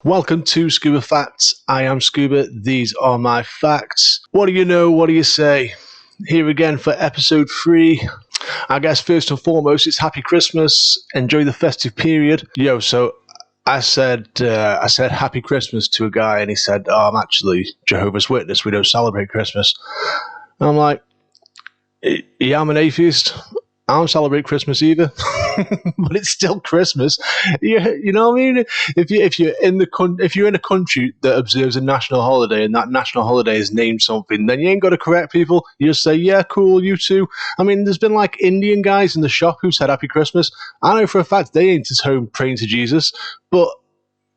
Welcome to Scuba Facts. I am Scuba. These are my facts. What do you know? What do you say? Here again for episode 3. I guess first and foremost, it's Happy Christmas. Enjoy the festive period. So I said Happy Christmas to a guy, and he said, "Oh, I'm Jehovah's Witness. We don't celebrate Christmas." And I'm like, "Yeah, I'm an atheist. I don't celebrate Christmas either." But it's still Christmas. You know what I mean? If you're in a country that observes a national holiday and that national holiday is named something, then you ain't got to correct people. You just say, "Yeah, cool, you too." I mean, there's been like Indian guys in the shop who said Happy Christmas. I know for a fact they ain't at home praying to Jesus, but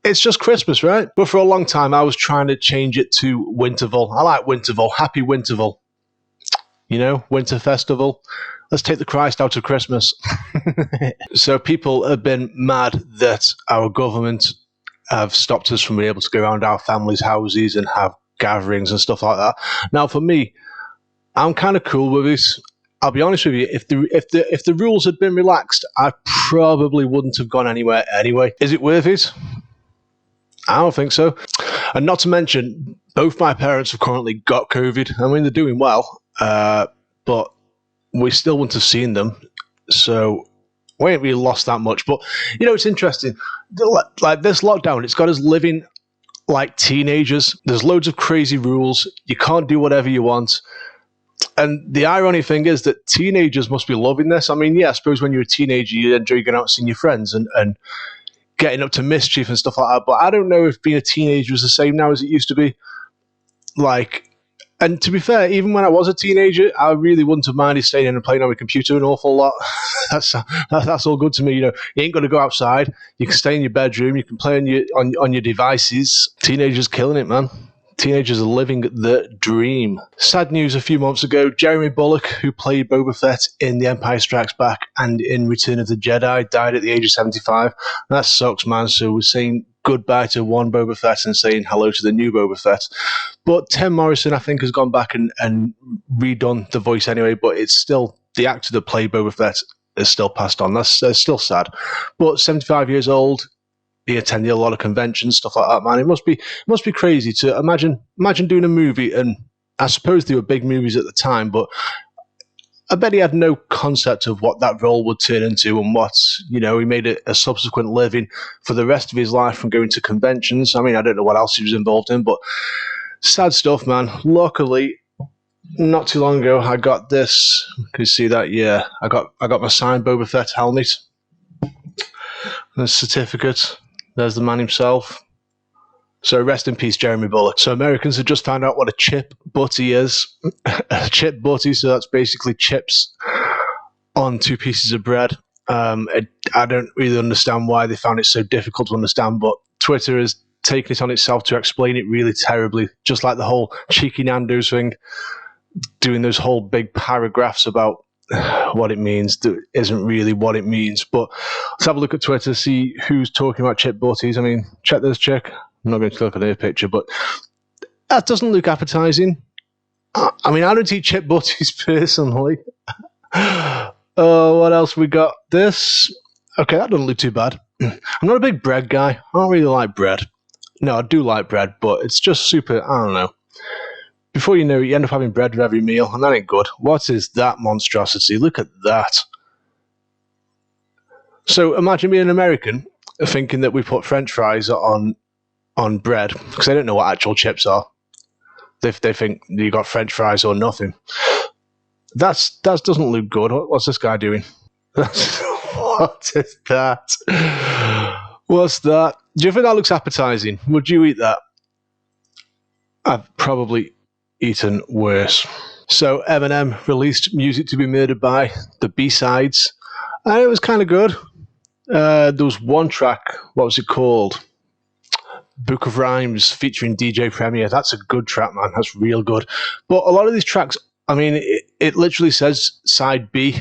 it's just Christmas, right? But for a long time, I was trying to change it to Winterval. I like Winterval. Happy Winterval. Winter festival. Let's take the Christ out of Christmas. So people have been mad that our government have stopped us from being able to go around our families' houses and have gatherings and stuff like that. Now, for me, I'm kind of cool with this. I'll be honest with you. If the rules had been relaxed, I probably wouldn't have gone anywhere anyway. Is it worth it? I don't think so. And not to mention, both my parents have currently got COVID. I mean, they're doing well, but we still wouldn't have seen them, so we ain't really lost that much. But, it's interesting. Like, this lockdown, it's got us living like teenagers. There's loads of crazy rules. You can't do whatever you want. And the ironic thing is that teenagers must be loving this. I mean, yeah, I suppose when you're a teenager, you enjoy going out and seeing your friends and getting up to mischief and stuff like that. But I don't know if being a teenager is the same now as it used to be. And to be fair, even when I was a teenager, I really wouldn't have minded staying in and playing on my computer an awful lot. That's all good to me. You ain't got to go outside. You can stay in your bedroom. You can play on your devices. Teenagers killing it, man. Teenagers are living the dream. Sad news a few months ago, Jeremy Bulloch, who played Boba Fett in The Empire Strikes Back and in Return of the Jedi, died at the age of 75. And that sucks, man. So we're saying goodbye to one Boba Fett and saying hello to the new Boba Fett. But Tim Morrison, I think, has gone back and redone the voice anyway, but it's still the actor that played Boba Fett is still passed on. That's still sad. But 75 years old, he attended a lot of conventions, stuff like that, man. It must be crazy to imagine doing a movie, and I suppose they were big movies at the time, but I bet he had no concept of what that role would turn into and what, he made a subsequent living for the rest of his life from going to conventions. I mean, I don't know what else he was involved in, but sad stuff, man. Luckily, not too long ago, I got this. Can you see that? Yeah, I got my signed Boba Fett helmet. The certificate. There's the man himself. So rest in peace, Jeremy Bulloch. So Americans have just found out what a chip butty is. A chip butty, so that's basically chips on 2 pieces of bread. I don't really understand why they found it so difficult to understand, but Twitter has taken it on itself to explain it really terribly, just like the whole cheeky Nando's thing, doing those whole big paragraphs about what it means that isn't really what it means. But let's have a look at Twitter, see who's talking about chip butties. I mean, check this chick. I'm not going to look at her picture, but that doesn't look appetizing. I mean, I don't eat chip butties personally. What else we got? This. Okay, that doesn't look too bad. I'm not a big bread guy. I don't really like bread. No, I do like bread, but it's just super, I don't know. Before you know it, you end up having bread with every meal, and that ain't good. What is that monstrosity? Look at that. So imagine being an American thinking that we put French fries on bread, because they don't know what actual chips are. They think you got French fries or nothing. That doesn't look good. What's this guy doing? What is that? What's that? Do you think that looks appetizing? Would you eat that? I've probably eaten worse. So Eminem released Music to be Murdered By, the B-sides, and it was kind of good. There was one track, what was it called? Book of Rhymes featuring DJ Premier. That's a good track, man. That's real good. But a lot of these tracks, I mean, it literally says side B.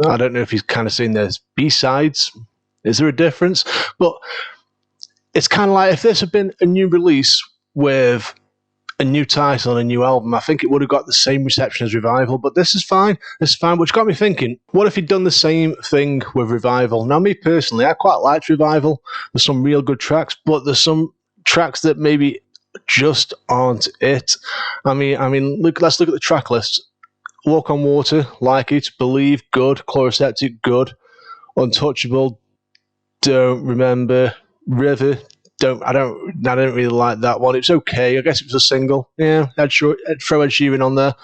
I don't know if he's kind of saying there's B-sides. Is there a difference? But it's kind of like if this had been a new release with a new title and a new album, I think it would have got the same reception as Revival, but this is fine. This is fine, which got me thinking, what if he'd done the same thing with Revival? Now, me personally, I quite liked Revival. There's some real good tracks, but there's some tracks that maybe just aren't it. I mean, let's look at the track list. Walk on Water, like it. Believe, good. Chloroseptic, good. Untouchable, don't remember. River, I don't really like that one. It's okay. I guess it was a single. Yeah, I'd throw Ed Sheeran on there.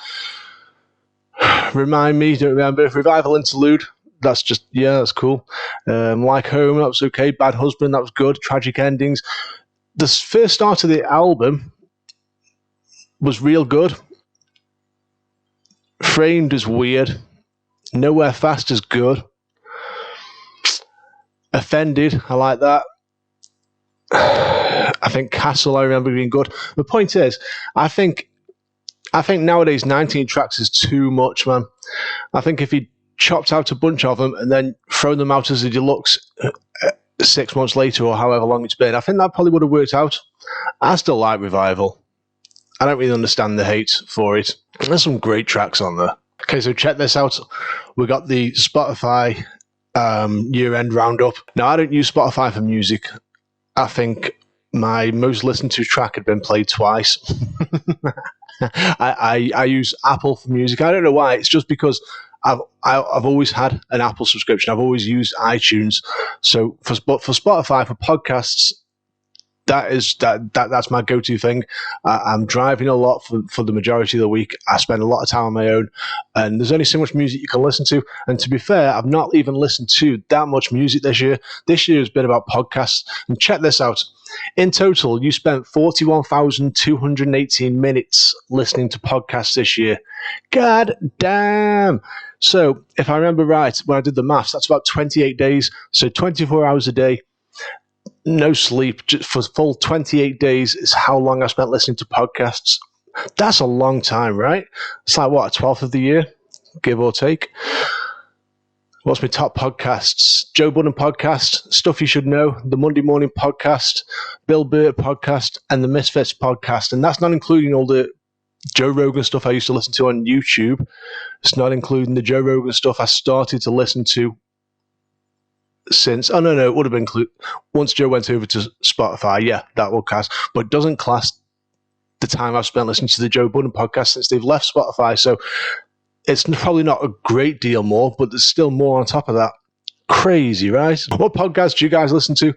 Remind Me, don't remember. Revival Interlude, that's cool. Like Home, that was okay. Bad Husband, that was good. Tragic Endings. The first start of the album was real good. Framed is weird. Nowhere Fast is good. Offended, I like that. I think Castle, I remember being good. The point is, I think nowadays 19 tracks is too much, man. I think if he chopped out a bunch of them and then thrown them out as a deluxe 6 months later or however long it's been, I think that probably would have worked out. I still like Revival. I don't really understand the hate for it. There's some great tracks on there. Okay, so check this out. We got the Spotify year-end roundup. Now, I don't use Spotify for music. I think my most listened to track had been played twice. I use Apple for music. I don't know why. It's just because I've always had an Apple subscription. I've always used iTunes. So for Spotify, for podcasts, that's my go-to thing. I'm driving a lot for the majority of the week. I spend a lot of time on my own, and there's only so much music you can listen to. And to be fair, I've not even listened to that much music this year. This year has been about podcasts. And check this out. In total, you spent 41,218 minutes listening to podcasts this year. God damn! So, if I remember right, when I did the maths, that's about 28 days. So 24 hours a day. No sleep, just for full 28 days is how long I spent listening to podcasts. That's a long time, right? It's like, what, a 12th of the year, give or take? What's my top podcasts? Joe Budden podcast, Stuff You Should Know, the Monday Morning podcast, Bill Burr podcast, and the Misfits podcast. And that's not including all the Joe Rogan stuff I used to listen to on YouTube. It's not including the Joe Rogan stuff I started to listen to since, it would have been once Joe went over to Spotify. Yeah, that will class, but it doesn't class the time I've spent listening to the Joe Budden podcast since they've left Spotify. So it's probably not a great deal more, but there's still more on top of that. Crazy, right? What podcasts do you guys listen to?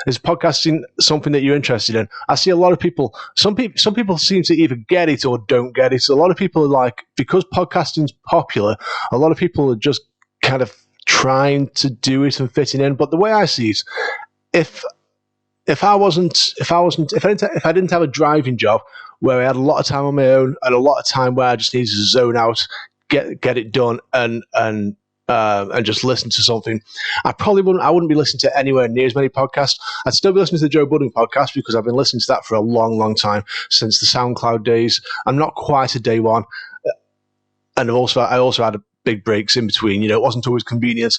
Is podcasting something that you're interested in? I see a lot of people, some people seem to either get it or don't get it. So a lot of people are like, because podcasting's popular, a lot of people are just kind of trying to do it and fitting in. But the way I see it, if I didn't have a driving job where I had a lot of time on my own and a lot of time where I just needed to zone out, get it done, and just listen to something, I wouldn't be listening to anywhere near as many podcasts. I'd still be listening to the Joe Budden podcast because I've been listening to that for a long, long time, since the SoundCloud days. I'm not quite a day one, and I also had big breaks in between. It wasn't always convenient.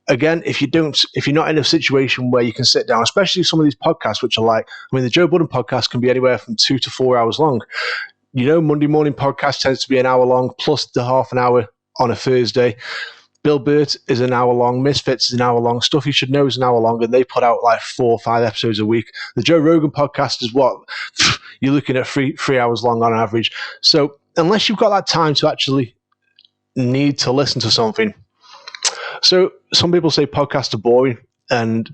Again, if you're not in a situation where you can sit down, especially some of these podcasts, which are like, the Joe Budden podcast can be anywhere from 2 to 4 hours long. Monday morning podcast tends to be an hour long, plus the half an hour on a Thursday. Bill Burt is an hour long. Misfits is an hour long. Stuff You Should Know is an hour long, and they put out like 4 or 5 episodes a week. The Joe Rogan podcast is what? You're looking at 3 hours long on average. So unless you've got that time to actually need to listen to something. So some people say podcasts are boring, and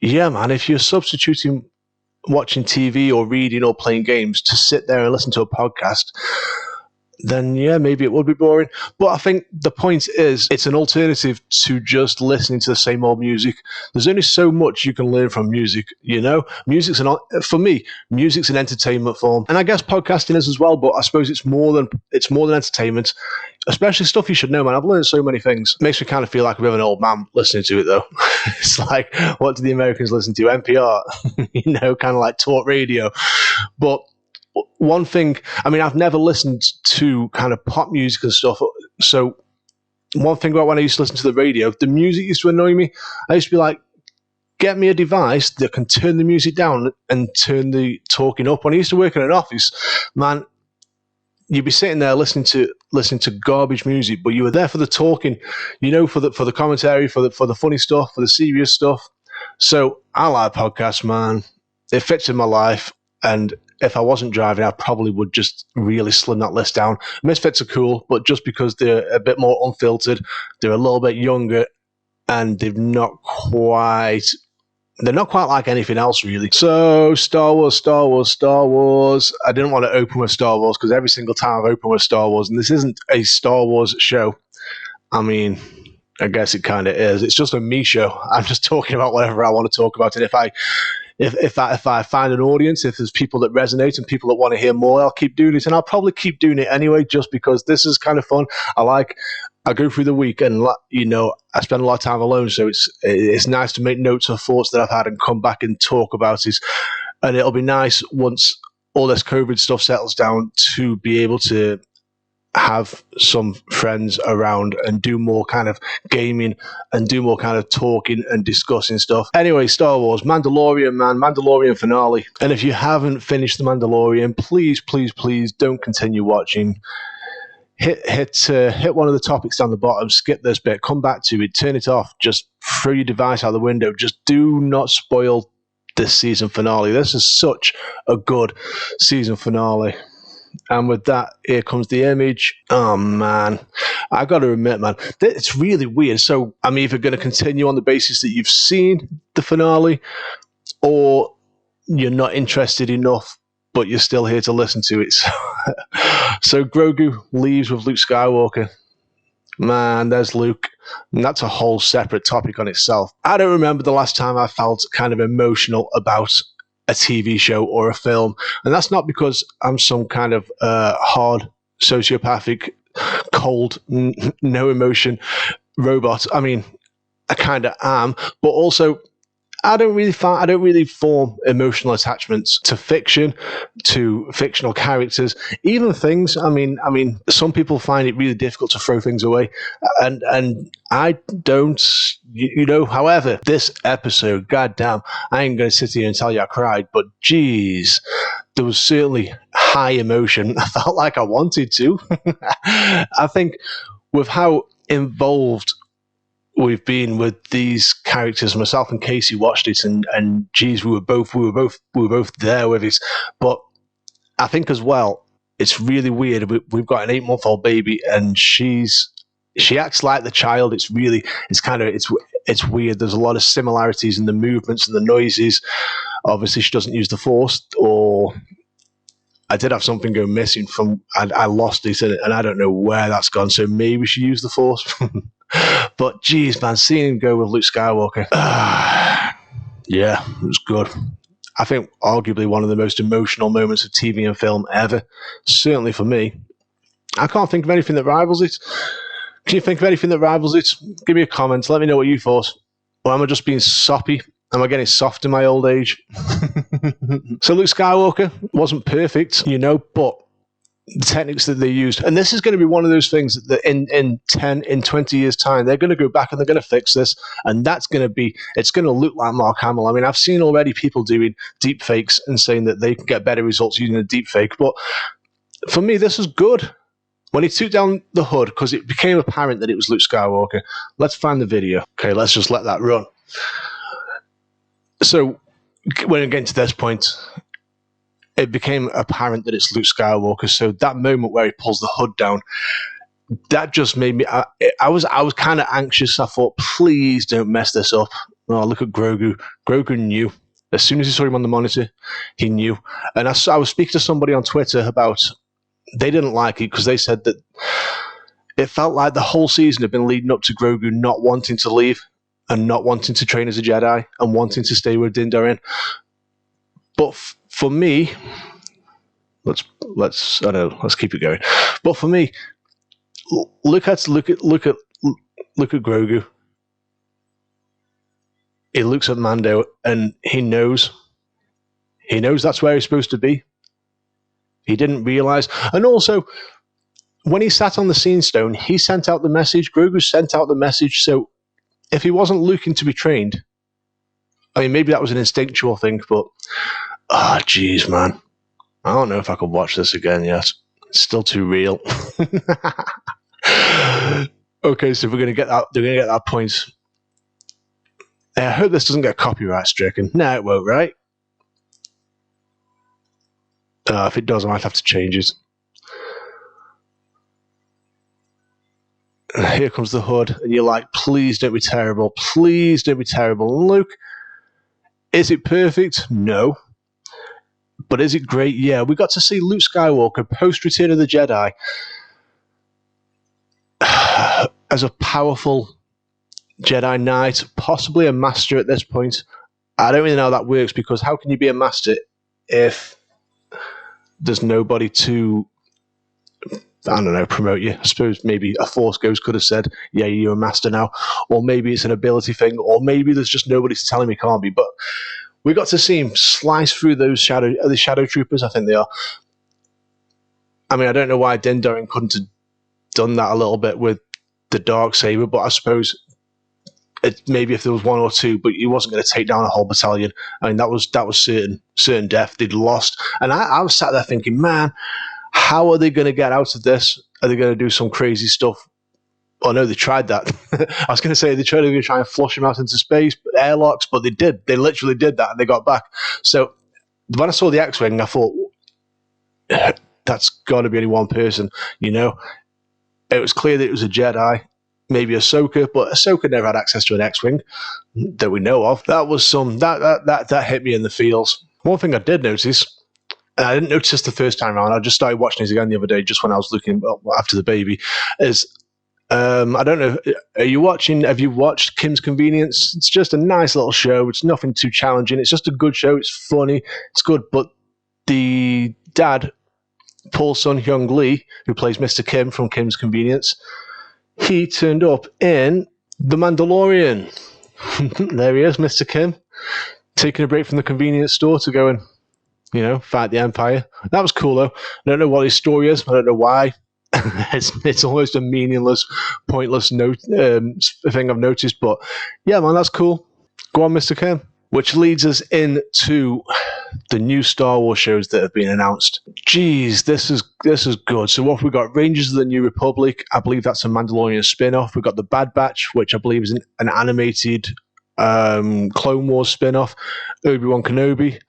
yeah, man, if you're substituting watching TV or reading or playing games to sit there and listen to a podcast, then yeah, maybe it would be boring. But I think the point is, it's an alternative to just listening to the same old music. There's only so much you can learn from music, for me, music's an entertainment form. And I guess podcasting is as well, but I suppose it's more than entertainment. Especially Stuff You Should Know, man. I've learned so many things. Makes me kind of feel like a bit of an old man listening to it, though. It's like, what do the Americans listen to? NPR, kind of like talk radio. But one thing, I've never listened to kind of pop music and stuff. So one thing about when I used to listen to the radio, the music used to annoy me. I used to be like, get me a device that can turn the music down and turn the talking up. When I used to work in an office, man, you'd be sitting there listening to garbage music, but you were there for the talking, for the commentary, for the funny stuff, for the serious stuff. So I like podcasts, man. it fits in my life, and if I wasn't driving, I probably would just really slim that list down. Misfits are cool, but just because they're a bit more unfiltered, they're a little bit younger, and they're not quite like anything else, really. So, Star Wars. I didn't want to open with Star Wars because every single time I've opened with Star Wars, and this isn't a Star Wars show. I mean, I guess it kind of is. It's just a me show. I'm just talking about whatever I want to talk about, and if I find an audience, if there's people that resonate and people that want to hear more, I'll keep doing it, and I'll probably keep doing it anyway, just because this is kind of fun. I go through the week, and I spend a lot of time alone, so it's nice to make notes of thoughts that I've had and come back and talk about it. And it'll be nice once all this COVID stuff settles down to be able to have some friends around and do more kind of gaming and do more kind of talking and discussing stuff. Anyway, Star Wars, Mandalorian finale. And if you haven't finished The Mandalorian, please don't continue watching. Hit one of the topics down the bottom, skip this bit, come back to it, turn it off, just throw your device out the window. Just do not spoil this season finale. This is such a good season finale. And with that, here comes the image. Oh, man. I got to admit, man, it's really weird. So I'm either going to continue on the basis that you've seen the finale, or you're not interested enough, but you're still here to listen to it. So Grogu leaves with Luke Skywalker. Man, there's Luke. And that's a whole separate topic on itself. I don't remember the last time I felt kind of emotional about a TV show or a film. And that's not because I'm some kind of hard, sociopathic, cold, no emotion robot. I mean, I kind of am, but also I don't really form emotional attachments to fiction, to fictional characters, even things. I mean, some people find it really difficult to throw things away, and I don't. However, this episode, goddamn, I ain't going to sit here and tell you I cried, but geez, there was certainly high emotion. I felt like I wanted to. I think with how involved we've been with these characters, myself and Casey watched it, and geez, we were both there with it. But I think as well, it's really weird. We've got an 8-month-old baby, and she acts like the child. It's weird. There's a lot of similarities in the movements and the noises. Obviously, she doesn't use the Force, or I did have something go missing I lost it, and I don't know where that's gone. So maybe she used the Force. But geez, man, seeing him go with Luke Skywalker, yeah, it was good. I think arguably one of the most emotional moments of TV and film ever. Certainly for me. I can't think of anything that rivals it. Can you think of anything that rivals it? Give me a comment. Let me know what you thought. Or am I just being soppy? Am I getting soft in my old age? So Luke Skywalker wasn't perfect, but the techniques that they used, and this is going to be one of those things that in 20 years time, they're going to go back and they're going to fix this, and it's going to look like Mark Hamill. I mean, I've seen already people doing deep fakes and saying that they can get better results using a deep fake, but for me, this is good. When he took down the hood, because it became apparent that it was Luke Skywalker. Let's find the video. Okay, let's just let that run. So when we get to this point, it became apparent that it's Luke Skywalker. So that moment where he pulls the hood down, that just made me. I was kind of anxious. I thought, please don't mess this up. Oh, look at Grogu. Grogu knew. As soon as he saw him on the monitor, he knew. And I was speaking to somebody on Twitter about, they didn't like it because they said that it felt like the whole season had been leading up to Grogu not wanting to leave and not wanting to train as a Jedi and wanting to stay with Din Djarin. But for me, let's keep it going. But for me, look at Grogu. He looks at Mando and he knows that's where he's supposed to be. He didn't realize, and also when he sat on the Scene Stone, he sent out the message. Grogu sent out the message. So if he wasn't looking to be trained, I mean, maybe that was an instinctual thing, but geez, man, I don't know if I could watch this again yet. It's still too real. Okay, so they're gonna get that point. I hope this doesn't get copyright stricken. No, it won't, right? If it does, I might have to change it. And here comes the hood, and you're like, please don't be terrible. Please don't be terrible. And Luke, is it perfect? No. But is it great? Yeah. We got to see Luke Skywalker post Return of the Jedi as a powerful Jedi Knight, possibly a master at this point. I don't really know how that works, because how can you be a master if there's nobody to, I don't know, promote you? I suppose maybe a Force Ghost could have said, yeah, you're a master now. Or maybe it's an ability thing, or maybe there's just nobody to tell him he can't be. But we got to see him slice through those shadow troopers, I think they are. I mean, I don't know why Din Djarin couldn't have done that a little bit with the Darksaber, but I suppose maybe if there was one or two, but he wasn't going to take down a whole battalion. I mean, that was certain death. They'd lost. And I was sat there thinking, man, how are they going to get out of this? Are they going to do some crazy stuff? Oh, no, they tried that. I was going to say they tried to try and flush him out into space, airlocks, but they did. They literally did that, and they got back. So when I saw the X-Wing, I thought, that's got to be only one person, you know? It was clear that it was a Jedi, maybe Ahsoka, but Ahsoka never had access to an X-Wing that we know of. That was that hit me in the feels. One thing I did notice, and I didn't notice this the first time around, I just started watching this again the other day, just when I was looking after the baby, is I don't know, have you watched Kim's Convenience? It's just a nice little show. It's nothing too challenging. It's just a good show. It's funny. It's good. But the dad, Paul Sun-Hyung Lee, who plays Mr. Kim from Kim's Convenience, he turned up in The Mandalorian. There he is, Mr. Kim, taking a break from the convenience store to go and, fight the Empire. That was cool, though. I don't know what his story is. I don't know why. it's almost a meaningless, pointless thing I've noticed. But, yeah, man, that's cool. Go on, Mr. Kim. Which leads us into the new Star Wars shows that have been announced. Jeez, this is good. So what have we got? Rangers of the New Republic. I believe that's a Mandalorian spin-off. We've got the Bad Batch, which I believe is an animated Clone Wars spin-off. Obi-Wan Kenobi.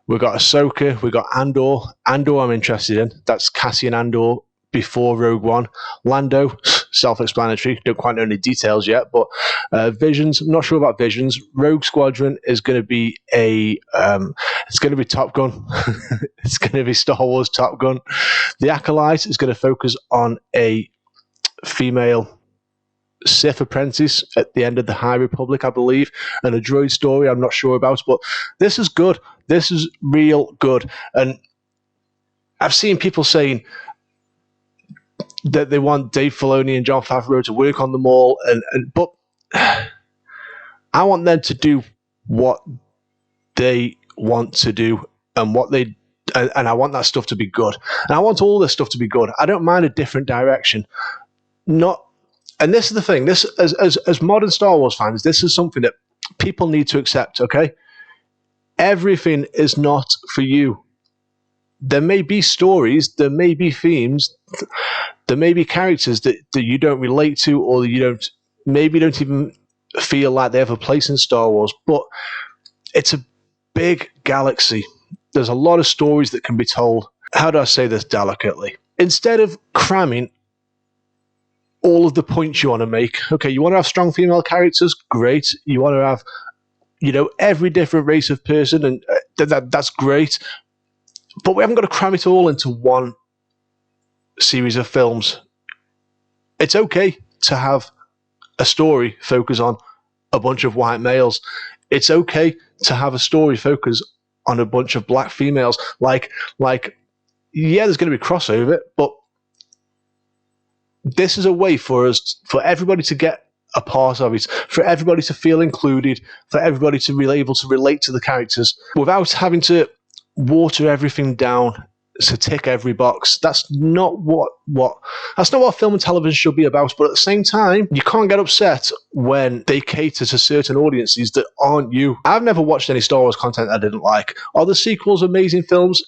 We've got Ahsoka. We've got Andor. Andor I'm interested in. That's Cassian Andor before Rogue One. Lando, self-explanatory. Don't quite know any details yet, but Visions, I'm not sure about Visions. Rogue Squadron is going to be it's going to be Top Gun. It's going to be Star Wars Top Gun. The Acolyte is going to focus on a female Sith apprentice at the end of the High Republic, I believe, and a droid story I'm not sure about, but this is good. This is real good. And I've seen people saying that they want Dave Filoni and Jon Favreau to work on them all, but I want them to do what they want to do and and I want that stuff to be good. And I want all this stuff to be good. I don't mind a different direction. And this is the thing. This, as modern Star Wars fans, this is something that people need to accept. Okay, everything is not for you. There may be stories, there may be themes, there may be characters that you don't relate to, or you don't even feel like they have a place in Star Wars. But it's a big galaxy. There's a lot of stories that can be told. How do I say this delicately? Instead of cramming all of the points you want to make, okay, you want to have strong female characters, great. You want to have, every different race of person, and that's great. But we haven't got to cram it all into one series of films. It's okay to have a story focus on a bunch of white males. It's okay to have a story focus on a bunch of black females. Like, yeah, there's going to be crossover, but this is a way for everybody to get a part of it, for everybody to feel included, for everybody to be able to relate to the characters without having to water everything down to tick every box. That's not what film and television should be about. But at the same time, you can't get upset when they cater to certain audiences that aren't you. I've never watched any Star Wars content I didn't like. Are the sequels amazing films?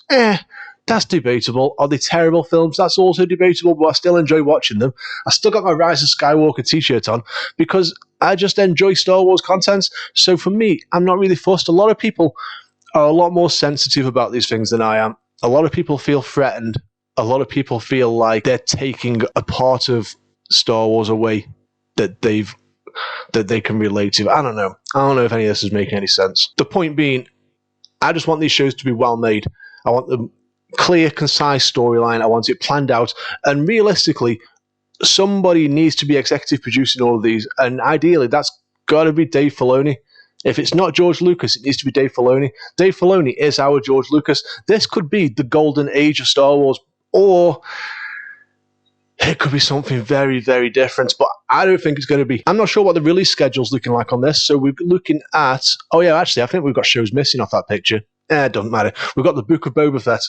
That's debatable. Are they terrible films? That's also debatable, but I still enjoy watching them. I still got my Rise of Skywalker t-shirt on because I just enjoy Star Wars content. So for me, I'm not really fussed. A lot of people are a lot more sensitive about these things than I am. a lot of people feel threatened. A lot of people feel like they're taking a part of Star Wars away that they can relate to. I don't know. I don't know if any of this is making any sense. The point being, I just want these shows to be well made. I want the clear, concise storyline. I want it planned out. And realistically, somebody needs to be executive producing all of these. And ideally, that's got to be Dave Filoni. If it's not George Lucas, it needs to be Dave Filoni. Dave Filoni is our George Lucas. This could be the golden age of Star Wars, or it could be something very, very different. But I don't think it's going to be. I'm not sure what the release schedule's looking like on this. So we're looking at... Oh, yeah, actually, I think we've got shows missing off that picture. It doesn't matter. We've got the Book of Boba Fett,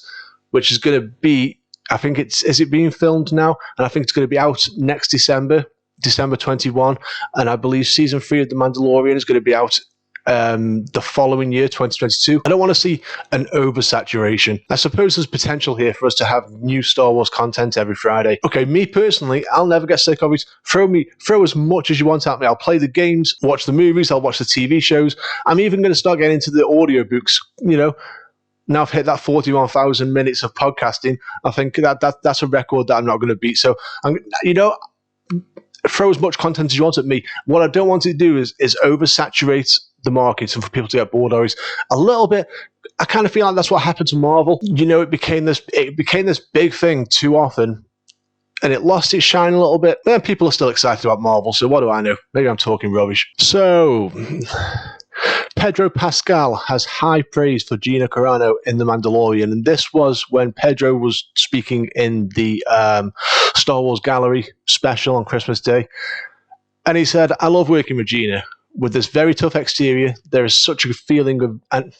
which is going to be... I think is it being filmed now? And I think it's going to be out next December 21. And I believe season 3 of The Mandalorian is going to be out the following year, 2022. I don't want to see an oversaturation. I suppose there's potential here for us to have new Star Wars content every Friday. Okay, me personally, I'll never get sick of it. Throw as much as you want at me. I'll play the games, watch the movies, I'll watch the TV shows. I'm even going to start getting into the audiobooks, you know. Now I've hit that 41,000 minutes of podcasting. I think that's a record that I'm not going to beat. So, throw as much content as you want at me. What I don't want to do is oversaturate the market and for people to get bored or a little bit. I kind of feel like that's what happened to Marvel. You know, it became this big thing too often, and it lost its shine a little bit. Then people are still excited about Marvel, so what do I know? Maybe I'm talking rubbish. So, Pedro Pascal has high praise for Gina Carano in The Mandalorian, and this was when Pedro was speaking in the Star Wars Gallery special on Christmas Day, and he said, "I love working with Gina. With this very tough exterior, there is such a feeling and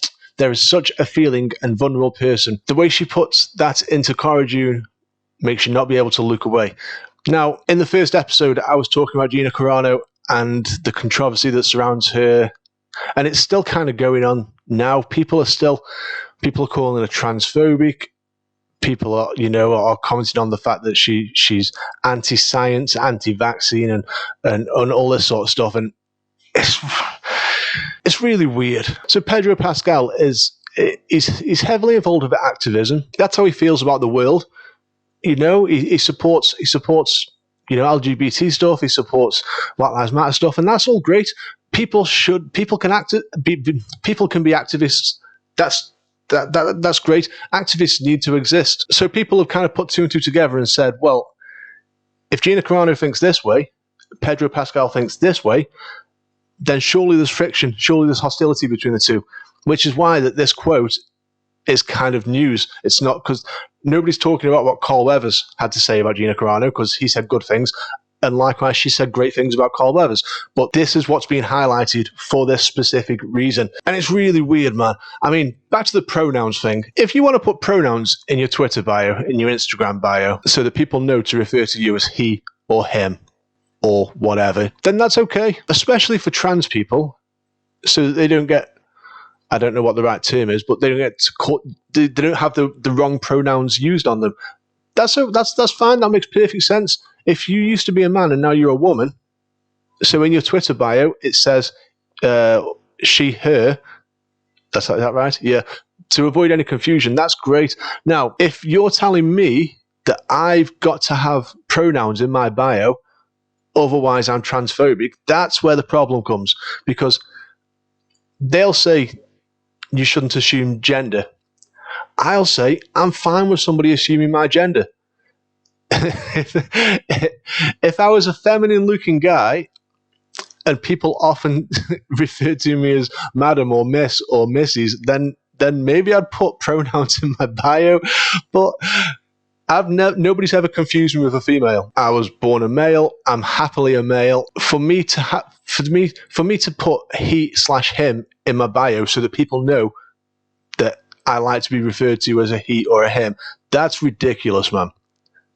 vulnerable person. The way she puts that into Cara Dune makes you not be able to look away." Now, in the first episode, I was talking about Gina Carano and the controversy that surrounds her, and it's still kind of going on now. People are calling her transphobic. People are commenting on the fact that she's anti-science, anti-vaccine, and all this sort of stuff, and it's really weird. So Pedro Pascal he's heavily involved with activism. That's how he feels about the world. You know, he supports LGBT stuff. He supports Black Lives Matter stuff, and that's all great. People can be activists. That's great. Activists need to exist. So people have kind of put two and two together and said, well, if Gina Carano thinks this way, Pedro Pascal thinks this way, then surely there's friction, surely there's hostility between the two, which is why that this quote is kind of news. It's not, because nobody's talking about what Carl Weathers had to say about Gina Carano, because he said good things, and likewise she said great things about Carl Weathers. But this is what's being highlighted for this specific reason, and it's really weird, man. I mean, back to the pronouns thing. If you want to put pronouns in your Twitter bio, in your Instagram bio, so that people know to refer to you as he or him, or whatever, then that's okay, especially for trans people, so that they don't get, I don't know what the right term is, but they don't get caught, they don't have the wrong pronouns used on them. That's fine. That makes perfect sense. If you used to be a man and now you're a woman, so in your Twitter bio it says she, her, is that right? Yeah. To avoid any confusion, that's great. Now, if you're telling me that I've got to have pronouns in my bio, otherwise I'm transphobic, that's where the problem comes, because they'll say you shouldn't assume gender. I'll say I'm fine with somebody assuming my gender. If I was a feminine looking guy and people often refer to me as madam or miss or Mrs., then maybe I'd put pronouns in my bio, but nobody's ever confused me with a female. I was born a male. I'm happily a male. For me to put he/him in my bio so that people know that I like to be referred to as a he or a him, that's ridiculous, man.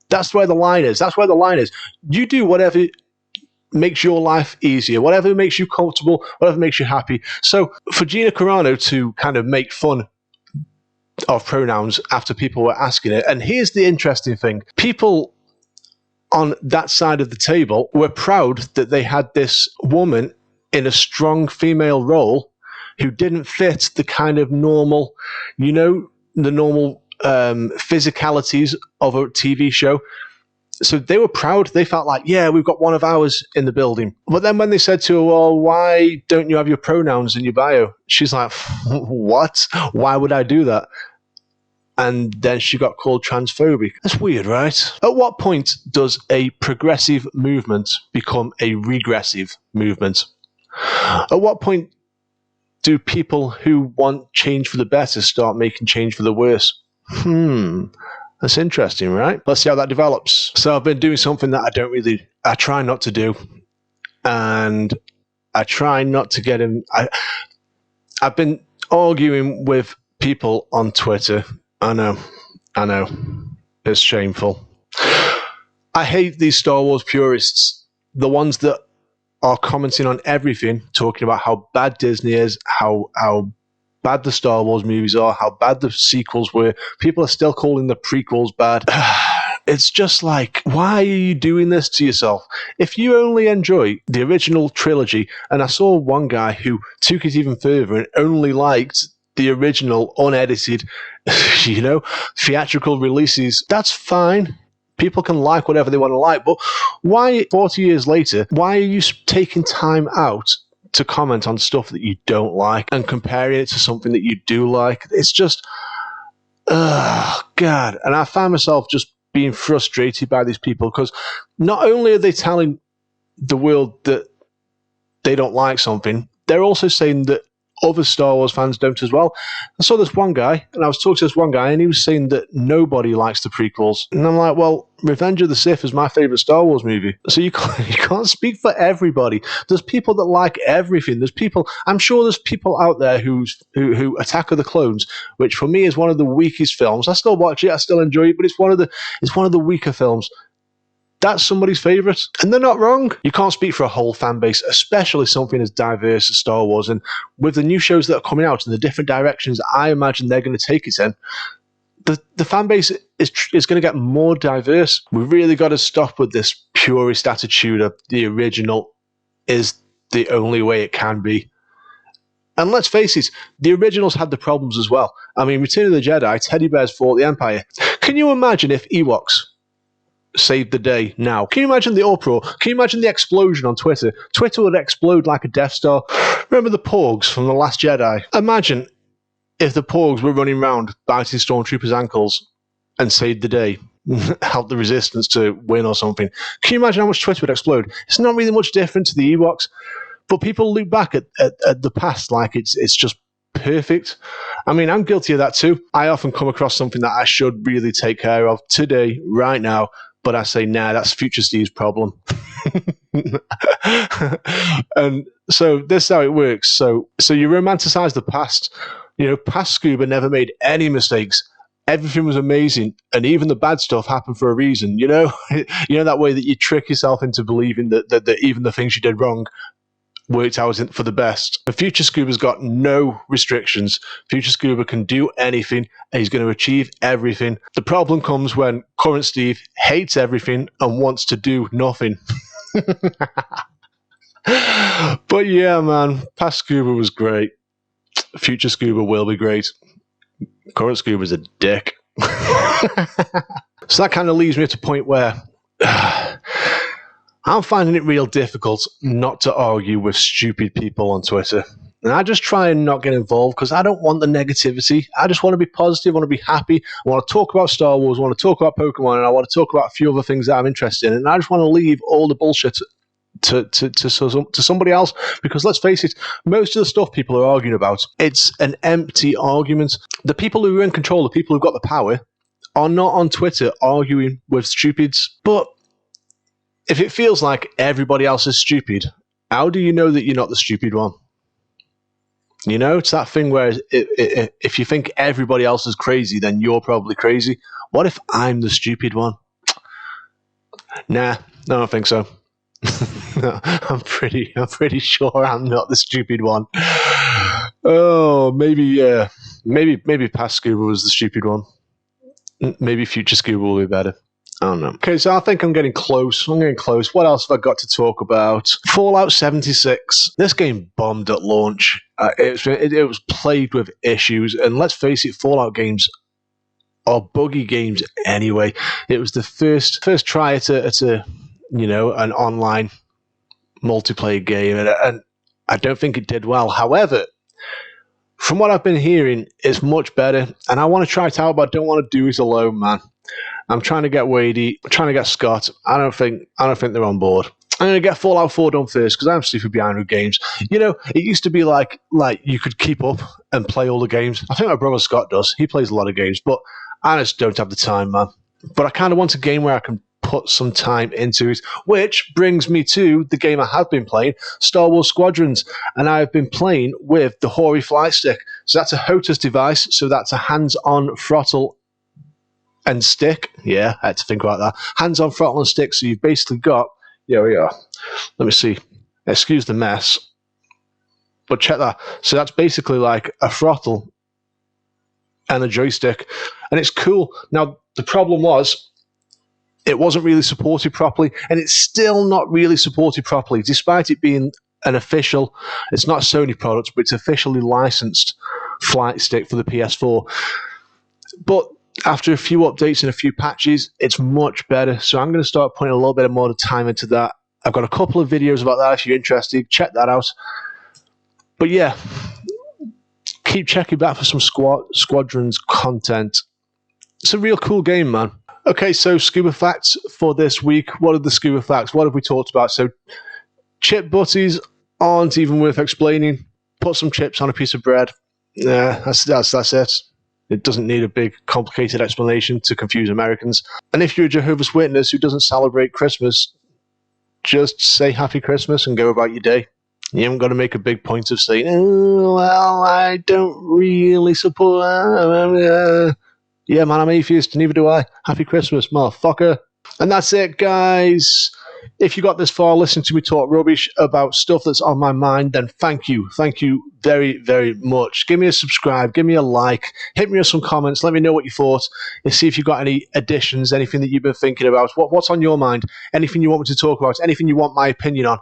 That's where the line is. That's where the line is. You do whatever makes your life easier, whatever makes you comfortable, whatever makes you happy. So for Gina Carano to kind of make fun of pronouns after people were asking it, and here's the interesting thing, people on that side of the table were proud that they had this woman in a strong female role who didn't fit the kind of normal, the normal physicalities of a TV show. So they were proud. They felt like, yeah, we've got one of ours in the building. But then when they said to her, well, why don't you have your pronouns in your bio? She's like, what? Why would I do that? And then she got called transphobic. That's weird, right? At what point does a progressive movement become a regressive movement? At what point do people who want change for the better start making change for the worse? That's interesting, right? Let's see how that develops. So I've been doing something that I try not to do. And I try not to get in. I've been arguing with people on Twitter. I know. It's shameful. I hate these Star Wars purists. The ones that are commenting on everything, talking about how bad Disney is, how bad the Star Wars movies are, how bad the sequels were. People are still calling the prequels bad. It's just like, why are you doing this to yourself? If you only enjoy the original trilogy, and I saw one guy who took it even further and only liked the original unedited, theatrical releases, that's fine. People can like whatever they want to like, but why, 40 years later, why are you taking time out to comment on stuff that you don't like and comparing it to something that you do like? It's just, God. And I find myself just being frustrated by these people, because not only are they telling the world that they don't like something, they're also saying that other Star Wars fans don't as well. I saw this one guy, and I was talking to this one guy, and he was saying that nobody likes the prequels. And I'm like, well, Revenge of the Sith is my favorite Star Wars movie. So you can't speak for everybody. There's people that like everything. I'm sure there's people out there who Attack of the Clones, which for me is one of the weakest films. I still watch it, I still enjoy it, but it's one of the weaker films. That's somebody's favourite, and they're not wrong. You can't speak for a whole fan base, especially something as diverse as Star Wars. And with the new shows that are coming out and the different directions I imagine they're going to take it in, the fan base is going to get more diverse. We've really got to stop with this purist attitude of the original is the only way it can be. And let's face it, the originals had the problems as well. I mean, Return of the Jedi, teddy bears fought the Empire. Can you imagine if Ewoks saved the day now? Can you imagine the uproar? Can you imagine the explosion on Twitter? Twitter would explode like a Death Star. Remember the Porgs from The Last Jedi? Imagine if the Porgs were running around biting Stormtroopers' ankles and saved the day, helped the Resistance to win or something. Can you imagine how much Twitter would explode? It's not really much different to the Ewoks, but people look back at the past like it's just perfect. I mean, I'm guilty of that too. I often come across something that I should really take care of today, right now, but I say, nah, that's future Steve's problem. And so this is how it works. So you romanticize the past. Past Scuba never made any mistakes. Everything was amazing, and even the bad stuff happened for a reason. That way that you trick yourself into believing that even the things you did wrong worked out for the best. But Future Scuba's got no restrictions. Future Scuba can do anything, and he's going to achieve everything. The problem comes when current Steve hates everything and wants to do nothing. But yeah, man, past Scuba was great. Future Scuba will be great. Current Scuba's a dick. So that kind of leaves me at a point where I'm finding it real difficult not to argue with stupid people on Twitter. And I just try and not get involved because I don't want the negativity. I just want to be positive, I want to be happy. I want to talk about Star Wars, I want to talk about Pokemon, and I want to talk about a few other things that I'm interested in. And I just want to leave all the bullshit to somebody else, because let's face it, most of the stuff people are arguing about, it's an empty argument. The people who are in control, the people who've got the power, are not on Twitter arguing with stupids. But if it feels like everybody else is stupid, how do you know that you're not the stupid one? It's that thing where if you think everybody else is crazy, then you're probably crazy. What if I'm the stupid one? Nah, I don't think so. I'm pretty sure I'm not the stupid one. Oh, maybe past Scuba was the stupid one. Maybe future Scuba will be better. I don't know. Okay, so I think I'm getting close. What else have I got to talk about? Fallout 76. This game bombed at launch. It was plagued with issues, and let's face it, Fallout games or buggy games anyway. It was the first try at a an online multiplayer game, and I don't think it did well. However, from what I've been hearing, it's much better, and I want to try it out, but I don't want to do it alone, man. I'm trying to get Wadey, I'm trying to get Scott. I don't think they're on board. I'm going to get Fallout 4 done first because I'm super behind with games. It used to be like you could keep up and play all the games. I think my brother Scott does. He plays a lot of games, but I just don't have the time, man. But I kind of want a game where I can put some time into it, which brings me to the game I have been playing, Star Wars Squadrons, and I've been playing with the Hori flight stick. So that's a HOTAS device, so that's a hands-on throttle and stick. Yeah, I had to think about that. Hands-on throttle and stick, so you've basically got, here we are. Let me see. Excuse the mess, but check that. So that's basically like a throttle and a joystick, and it's cool. Now, the problem was, it wasn't really supported properly, and it's still not really supported properly, despite it being an official, it's not a Sony product, but it's officially licensed flight stick for the PS4. But after a few updates and a few patches, it's much better. So I'm going to start putting a little bit more time into that. I've got a couple of videos about that if you're interested. Check that out. But yeah, keep checking back for some Squadrons content. It's a real cool game, man. Okay, so Scuba Facts for this week. What are the Scuba Facts? What have we talked about? So chip butties aren't even worth explaining. Put some chips on a piece of bread. Yeah, that's it. It doesn't need a big, complicated explanation to confuse Americans. And if you're a Jehovah's Witness who doesn't celebrate Christmas, just say Happy Christmas and go about your day. You haven't got to make a big point of saying, oh, well, I don't really support... Yeah, man, I'm atheist, neither do I. Happy Christmas, motherfucker. And that's it, guys. If you got this far listening to me talk rubbish about stuff that's on my mind, then thank you. Thank you very, very much. Give me a subscribe. Give me a like. Hit me with some comments. Let me know what you thought. And see if you've got any additions, anything that you've been thinking about. What's on your mind? Anything you want me to talk about? Anything you want my opinion on?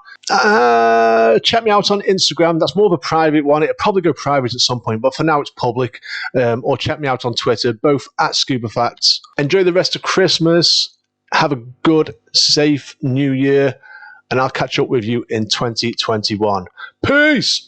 Check me out on Instagram. That's more of a private one. It'll probably go private at some point, but for now it's public. Or check me out on Twitter, both at SkuberFacts. Enjoy the rest of Christmas. Have a good, safe new year, and I'll catch up with you in 2021. Peace!